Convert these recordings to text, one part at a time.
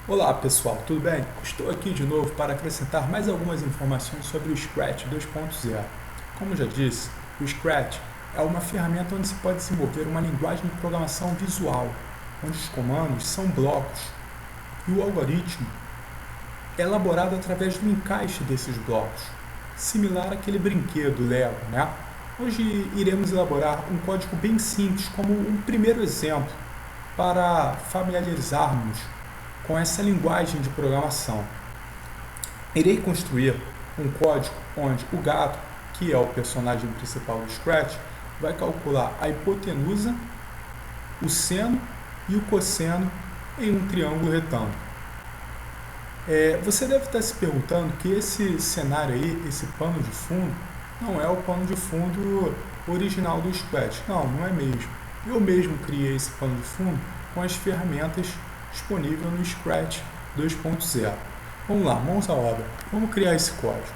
Olá pessoal, tudo bem? Estou aqui de novo para acrescentar mais algumas informações sobre o Scratch 2.0. Como já disse, o Scratch é uma ferramenta onde se pode desenvolver uma linguagem de programação visual, onde os comandos são blocos e o algoritmo é elaborado através do encaixe desses blocos, similar àquele brinquedo Lego, né? Hoje iremos elaborar um código bem simples como um primeiro exemplo para familiarizarmos com essa linguagem de programação. Irei construir um código onde o gato, que é o personagem principal do Scratch, vai calcular a hipotenusa, o seno e o cosseno em um triângulo retângulo. Você deve estar se perguntando que esse cenário aí, esse pano de fundo, não é o pano de fundo original do Scratch. Não, não é mesmo. Eu mesmo criei esse pano de fundo com as ferramentas disponíveis no Scratch 2.0. Vamos lá, mãos à obra. Vamos criar esse código.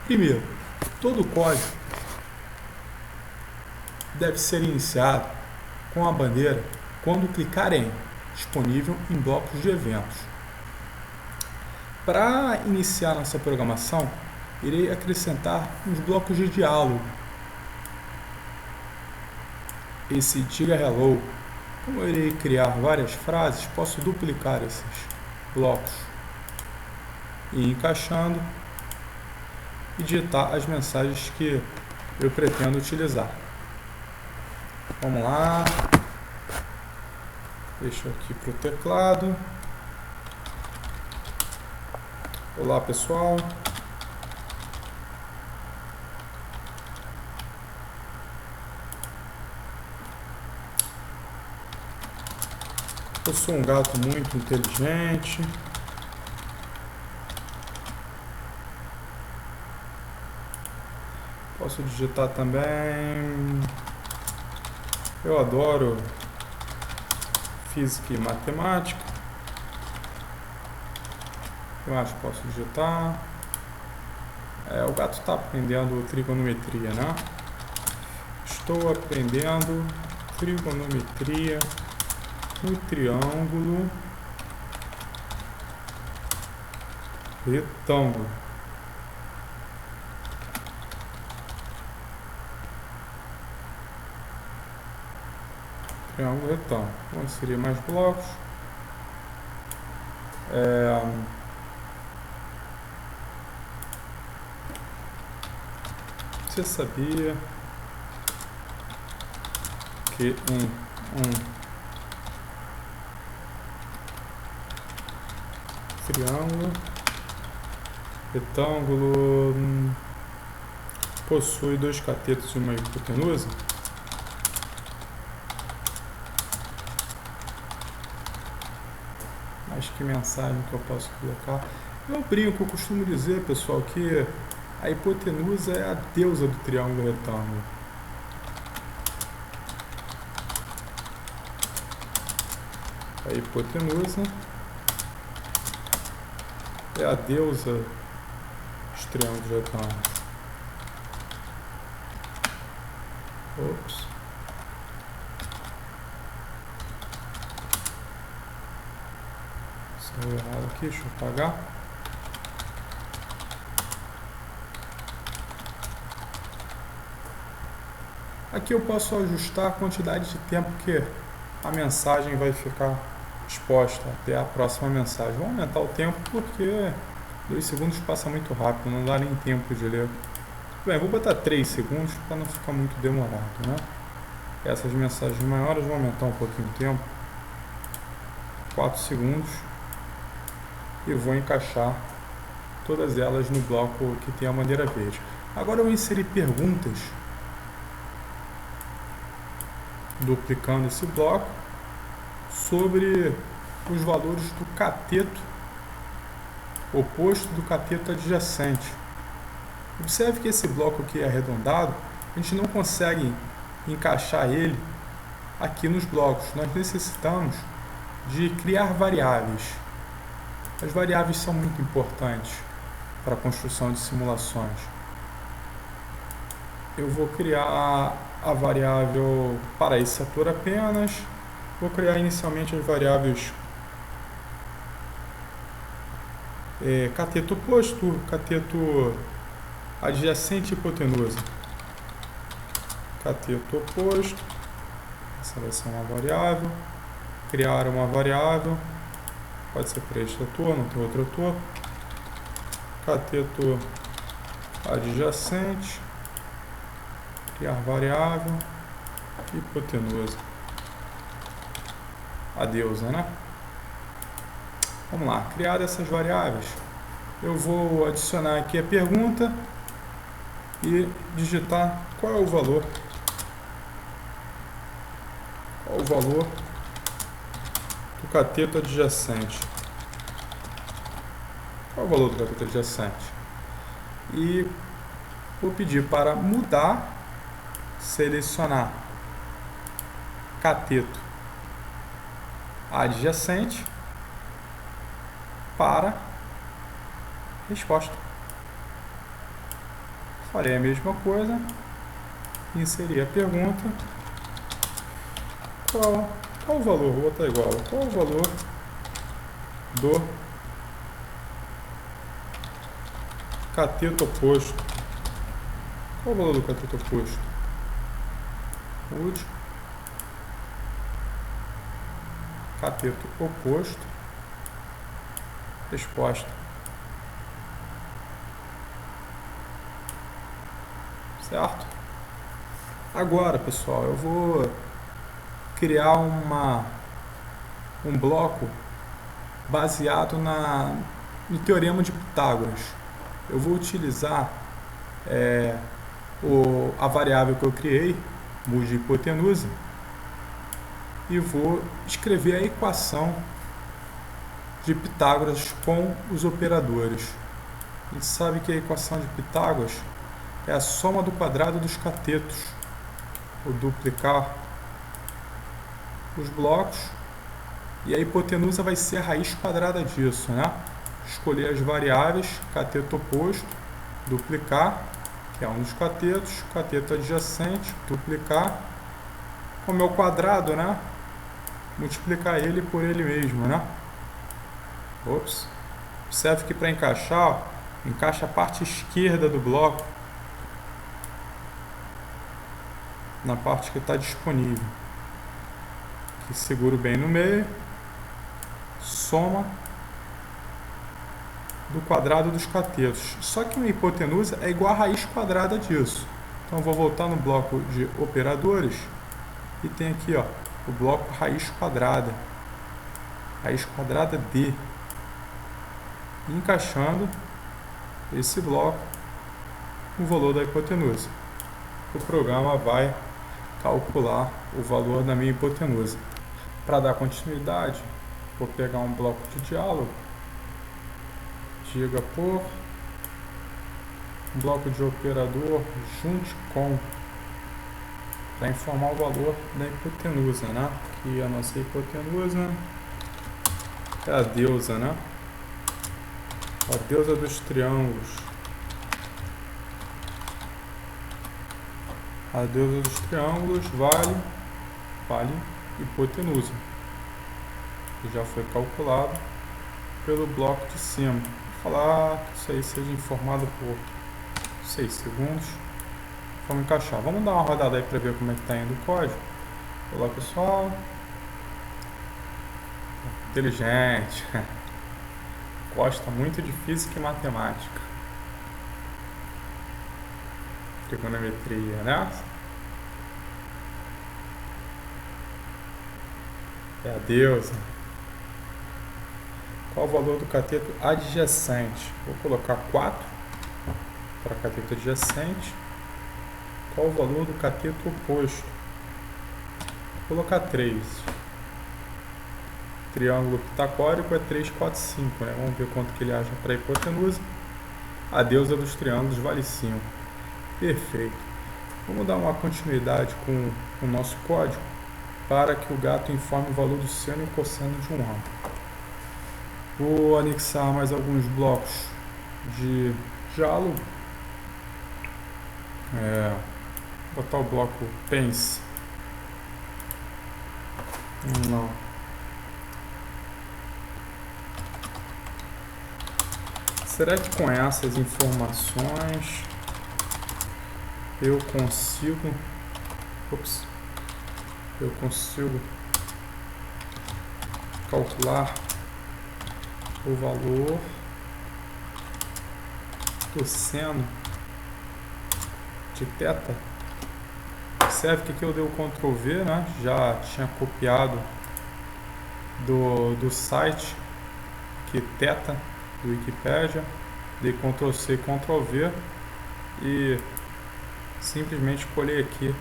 Primeiro, todo o código deve ser iniciado com a bandeira quando clicar em disponível em blocos de eventos. Para iniciar nossa programação, irei acrescentar uns blocos de diálogo. Esse diga hello. Como eu irei criar várias frases, posso duplicar esses blocos e encaixando e digitar as mensagens que eu pretendo utilizar. Vamos lá. Deixa aqui para o teclado. Olá pessoal. Eu sou um gato muito inteligente. Posso digitar também. Eu adoro física e matemática. O que mais posso digitar? O gato está aprendendo trigonometria, né? Estou aprendendo trigonometria no triângulo retângulo. Triângulo retângulo. Vamos inserir mais blocos. Você sabia que em um triângulo retângulo possui dois catetos e uma hipotenusa? Mas que mensagem que eu posso colocar? Eu brinco, eu costumo dizer, pessoal, que a hipotenusa é a deusa do triângulo retângulo. A hipotenusa é a deusa dos triângulos retângulos. Ops. Saiu errado aqui, deixa eu apagar. Aqui eu posso ajustar a quantidade de tempo que a mensagem vai ficar exposta até a próxima mensagem. Vou aumentar o tempo porque 2 segundos passa muito rápido, não dá nem tempo de ler. Bem, vou botar 3 segundos para não ficar muito demorado, né? Essas mensagens maiores vão aumentar um pouquinho o tempo. 4 segundos. E vou encaixar todas elas no bloco que tem a bandeira verde. Agora eu vou inserir perguntas, duplicando esse bloco, sobre os valores do cateto oposto do cateto adjacente. Observe que esse bloco aqui é arredondado, a gente não consegue encaixar ele aqui nos blocos. Nós necessitamos de criar variáveis. As variáveis são muito importantes para a construção de simulações. Eu vou criar a variável para esse setor apenas. Vou criar inicialmente as variáveis cateto oposto, cateto adjacente e hipotenusa. Cateto oposto, essa vai ser uma variável. Criar uma variável, pode ser para este autor, não tem outro autor. Cateto adjacente, criar variável, hipotenusa. A deusa, né? Vamos lá, criar essas variáveis. Eu vou adicionar aqui a pergunta e digitar qual é o valor. Qual o valor do cateto adjacente? Qual é o valor do cateto adjacente? E vou pedir para mudar, selecionar cateto adjacente para resposta. Farei a mesma coisa, inserir a pergunta, qual o valor, vou botar igual, qual o valor do cateto oposto? Qual o valor do cateto oposto? Mude, cateto oposto, resposta. Certo? Agora, pessoal, eu vou criar um bloco baseado no Teorema de Pitágoras. Eu vou utilizar a variável que eu criei, mude hipotenusa, e vou escrever a equação de Pitágoras com os operadores. A gente sabe que a equação de Pitágoras é a soma do quadrado dos catetos. Vou duplicar os blocos e a hipotenusa vai ser a raiz quadrada disso, né? Escolher as variáveis, cateto oposto, duplicar, que é um dos catetos, cateto adjacente, duplicar, como é o quadrado, né? Multiplicar ele por ele mesmo, né? Ops. Observe que para encaixar, ó, encaixa a parte esquerda do bloco na parte que está disponível. Aqui seguro bem no meio, soma do quadrado dos catetos. Só que uma hipotenusa é igual a raiz quadrada disso. Então vou voltar no bloco de operadores e tem aqui, ó, o bloco raiz quadrada de, encaixando esse bloco no valor da hipotenusa. O programa vai calcular o valor da minha hipotenusa. Para dar continuidade, vou pegar um bloco de diálogo, diga por um bloco de operador junte com, para informar o valor da hipotenusa, né? Que a nossa hipotenusa é a deusa, né? A deusa dos triângulos. A deusa dos triângulos vale hipotenusa, que já foi calculado pelo bloco de cima. Vou falar que isso aí seja informado por 6 segundos. Vamos encaixar. Vamos dar uma rodada aí para ver como é que está indo o código. Olá, pessoal. Inteligente. Gosta muito de física e matemática. Trigonometria, né? É a deusa. Qual o valor do cateto adjacente? Vou colocar 4 para cateto adjacente. Qual o valor do cateto oposto? Vou colocar 3. Triângulo pitagórico é 3, 4, 5. Né? Vamos ver quanto que ele acha para a hipotenusa. A deusa dos triângulos vale 5. Perfeito. Vamos dar uma continuidade com o nosso código para que o gato informe o valor do seno e cosseno de um ângulo. Vou anexar mais alguns blocos de diálogo. Botar o bloco pense. Não. Será que com essas informações eu consigo calcular o valor do seno de θ? Observe que aqui eu dei o Ctrl V, né? Já tinha copiado do site que θ do Wikipedia, dei Ctrl C, Ctrl V e simplesmente colei aqui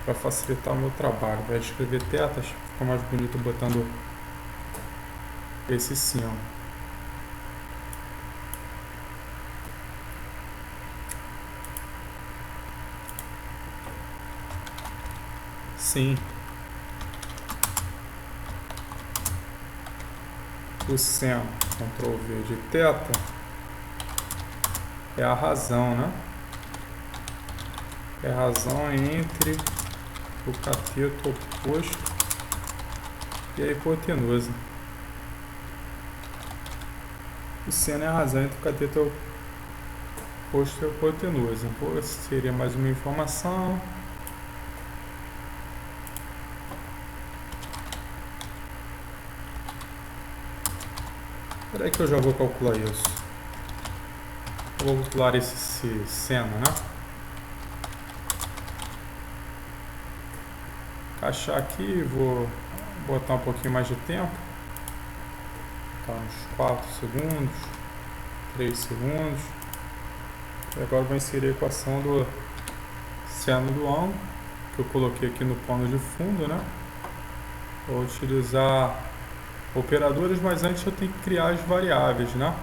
para facilitar o meu trabalho. Vai escrever tetas, fica mais bonito botando esse símbolo. Sim, o seno, Ctrl V de θ, é a razão, né? É a razão entre o cateto oposto e a hipotenusa. O seno é a razão entre o cateto oposto e a hipotenusa. Seria mais uma informação. Espera aí que eu já vou calcular isso. Eu vou calcular esse seno, né? Encaixar aqui, vou botar um pouquinho mais de tempo. Tá, uns 4 segundos, 3 segundos. E agora vou inserir a equação do seno do ângulo, que eu coloquei aqui no plano de fundo, né? Vou utilizar operadores, mas antes eu tenho que criar as variáveis, né?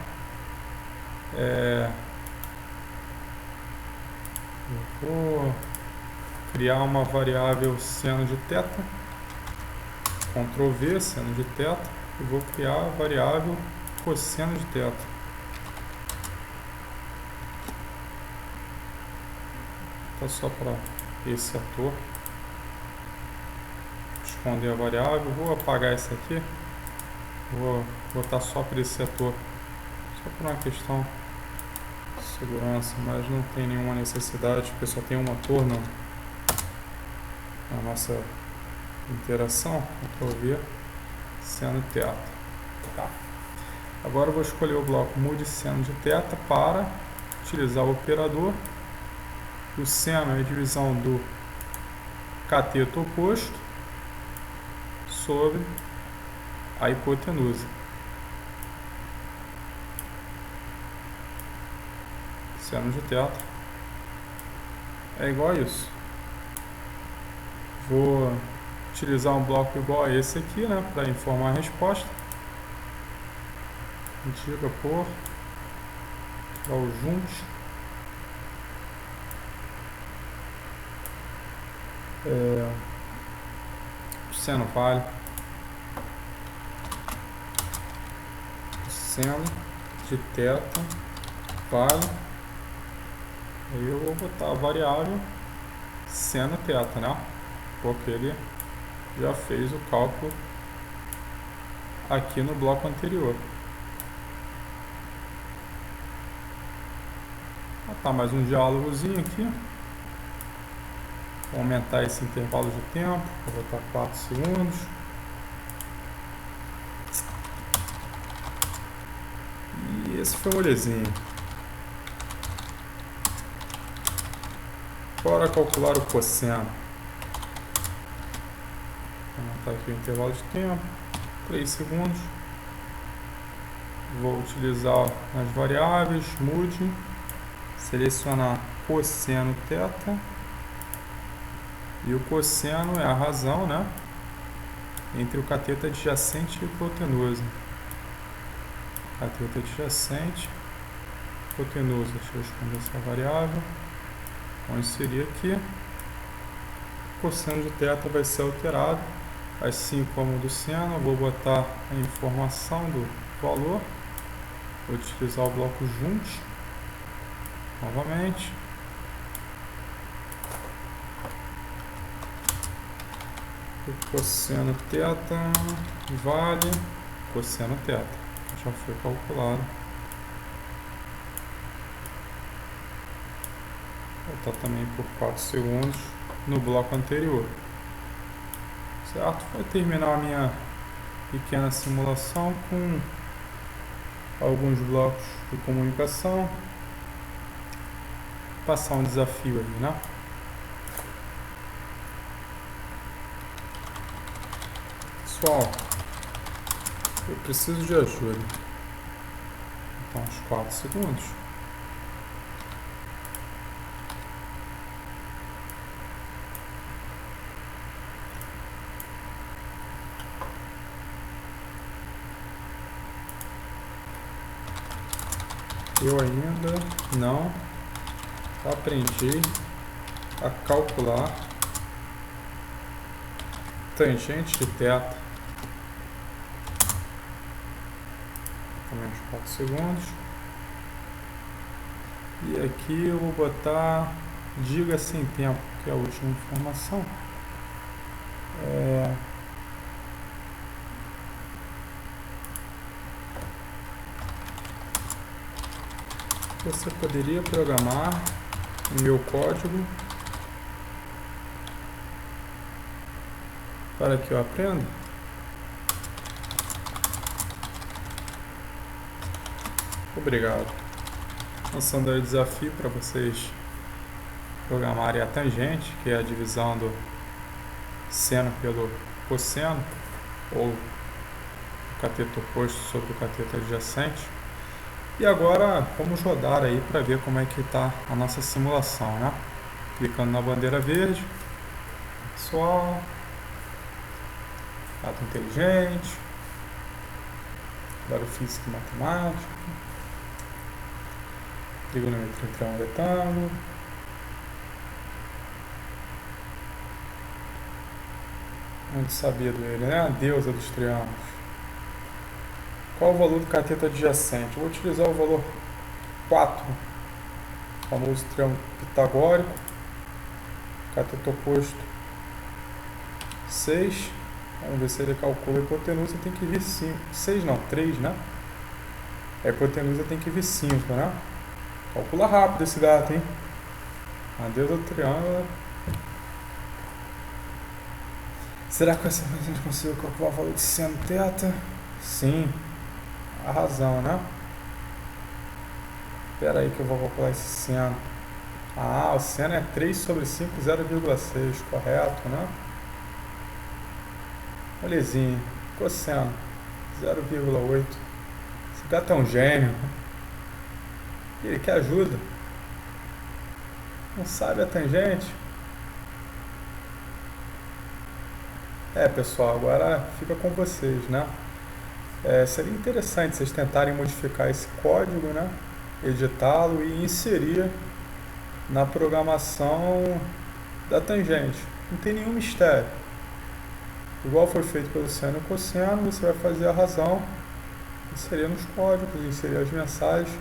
Eu vou criar uma variável seno de θ, Ctrl V, seno de θ, e vou criar a variável cosseno de θ. Tá só para esse ator. Esconder a variável, vou apagar essa aqui. Vou botar só para esse ator, só por uma questão de segurança, mas não tem nenhuma necessidade, porque só tem um ator na nossa interação. Ctrl V, seno θ. Tá. Agora eu vou escolher o bloco mude seno de θ para utilizar o operador. O seno é a divisão do cateto oposto sobre a hipotenusa. Seno de θ é igual a isso. Vou utilizar um bloco igual a esse aqui, né, para informar a resposta. Diga por o junte. Seno vale. Seno de θ vale. Aí eu vou botar a variável seno θ, né? Porque ele já fez o cálculo aqui no bloco anterior. Vou botar mais um diálogozinho aqui. Vou aumentar esse intervalo de tempo. Vou botar 4 segundos. E esse foi o molezinho. Bora calcular o cosseno. Vou aumentar aqui o intervalo de tempo. 3 segundos. Vou utilizar as variáveis, mude, selecionar cosseno θ. E o cosseno é a razão, né, entre o cateto adjacente e a hipotenusa. Cateto adjacente, hipotenusa. Deixa eu esconder essa variável. Vou inserir aqui. O cosseno de θ vai ser alterado, assim como o do seno. Vou botar a informação do valor. Vou utilizar o bloco junte novamente. O cosseno θ vale cosseno θ. Já foi calculado voltar também por 4 segundos no bloco anterior. Certo? Vou terminar a minha pequena simulação com alguns blocos de comunicação. Passar um desafio aí, né? Pessoal, eu preciso de ajuda. Então, uns 4 segundos. Eu ainda não aprendi a calcular tangente de θ. Também uns 4 segundos. E aqui eu vou botar diga sem tempo, que é a última informação. Você poderia programar o meu código para que eu aprenda? Obrigado. Lançando aí o desafio para vocês programarem a tangente, que é a divisão do seno pelo cosseno, ou o cateto oposto sobre o cateto adjacente. E agora vamos rodar aí para ver como é que está a nossa simulação, né? Clicando na bandeira verde, pessoal, fato inteligente, agora física e matemática, trigonometria triângulo retângulo, muito sabido ele, né? A deusa dos triângulos. Qual o valor do cateto adjacente? Eu vou utilizar o valor 4, o famoso triângulo pitagórico, cateto oposto 6, vamos ver se ele calcula. A hipotenusa tem que vir 5, 6 não, 3, né? A hipotenusa tem que vir 5, né? Calcula rápido esse gato, hein? Adeus ao triângulo. Será que com essa vez a gente conseguiu calcular o valor de seno θ? Sim. A razão, né? Espera aí que eu vou calcular esse seno. O seno é 3 sobre 5, 0,6, correto, né? Molezinha. Cosseno, 0,8. Esse gato é um gênio. Ele quer ajuda. Não sabe a tangente? Pessoal, agora fica com vocês, né? Seria interessante vocês tentarem modificar esse código, né? Editá-lo e inserir na programação da tangente. Não tem nenhum mistério. Igual foi feito pelo seno e cosseno, você vai fazer a razão, inserir nos códigos, inserir as mensagens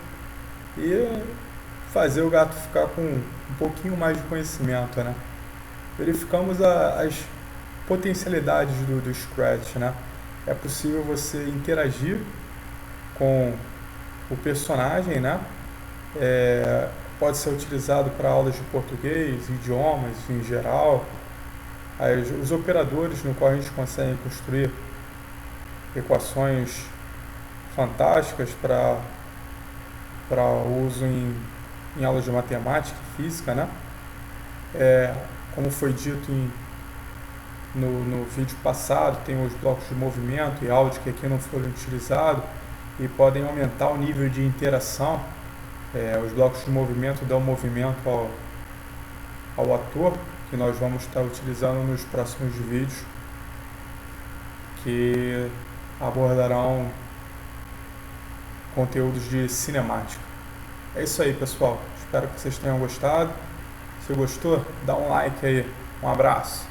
e fazer o gato ficar com um pouquinho mais de conhecimento, né? Verificamos as potencialidades do Scratch, né? É possível você interagir com o personagem, né? Pode ser utilizado para aulas de português, idiomas em geral. Os operadores no qual a gente consegue construir equações fantásticas para uso em aulas de matemática e física, né? Como foi dito no vídeo passado, tem os blocos de movimento e áudio que aqui não foram utilizados e podem aumentar o nível de interação. Os blocos de movimento dão movimento ao ator, que nós vamos estar utilizando nos próximos vídeos, que abordarão conteúdos de cinemática. É isso aí, pessoal. Espero que vocês tenham gostado. Se gostou, dá um like aí. Um abraço.